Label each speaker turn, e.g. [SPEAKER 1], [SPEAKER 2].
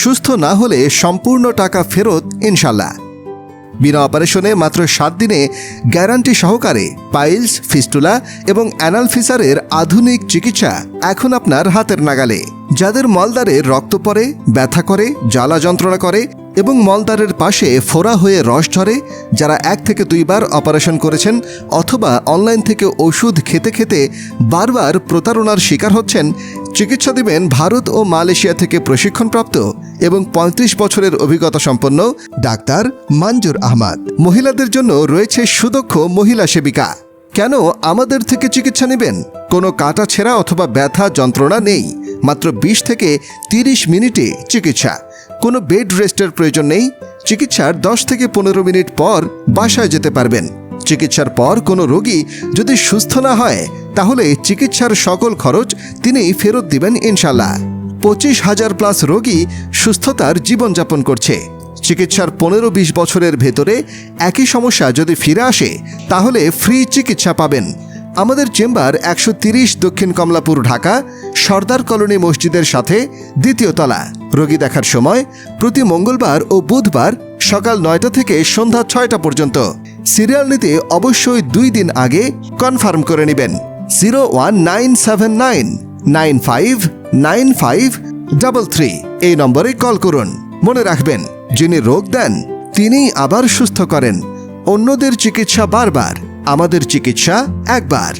[SPEAKER 1] সুস্থ না হলে সম্পূর্ণ টাকা ফেরত ইনশাল্লাহ। বিনা অপারেশনে মাত্র 7 দিনে গ্যারান্টি সহকারে পাইলস, ফিস্টুলা এবং অ্যানাল ফিসারের আধুনিক চিকিৎসা এখন আপনার হাতের নাগালে। যাদের মলদ্বারে রক্ত পড়ে, ব্যথা করে, জ্বালা যন্ত্রণা করে এবং মলদ্বারের পাশে ফোড়া হয়ে রস ঝরে, যারা 1 থেকে 2 বার অপারেশন করেছেন অথবা অনলাইন থেকে ওষুধ খেতে খেতে বারবার প্রতারণার শিকার হচ্ছেন, চিকিৎসা দিবেন ভারত ও মালয়েশিয়া থেকে প্রশিক্ষণপ্রাপ্ত এবং 35 বছরের অভিজ্ঞতা সম্পন্ন ডাক্তার মঞ্জুর আহমদ। মহিলাদের জন্য রয়েছে সুদক্ষ মহিলা সেবিকা। কেন আমাদের থেকে চিকিৎসা নেবেন? কোনো কাটা ছেঁড়া অথবা ব্যথা যন্ত্রণা নেই। মাত্র 20 থেকে 30 মিনিটে চিকিৎসা। কোনো বেড রেস্টের প্রয়োজন নেই। চিকিৎসার 10 থেকে 15 মিনিট পর বাসায় যেতে পারবেন। চিকিৎসার পর কোনো রোগী যদি সুস্থ না হয় তাহলে চিকিৎসার সকল খরচ তিনি ফেরত দিবেন ইনশাল্লাহ। 25,000+ রোগী সুস্থতার জীবনযাপন করছে। চিকিৎসার 15-20 বছরের ভেতরে একই সমস্যা যদি ফিরে আসে তাহলে ফ্রি চিকিৎসা পাবেন। আমাদের চেম্বার 130 দক্ষিণ কমলাপুর, ঢাকা, সর্দার কলোনি মসজিদের সাথে 2য় তলা। রোগী দেখার সময় প্রতি মঙ্গলবার ও বুধবার সকাল 9টা থেকে সন্ধ্যা 6টা পর্যন্ত। সিরিয়াল নিতে অবশ্যই 2 দিন আগে কনফার্ম করে নেবেন। 01979959533 এই নম্বরে কল করুন। মনে রাখবেন, যিনি রোগ দেন তিনিই আবার সুস্থ করেন। অন্যদের চিকিৎসা বারবার, আমাদের চিকিৎসা একবার।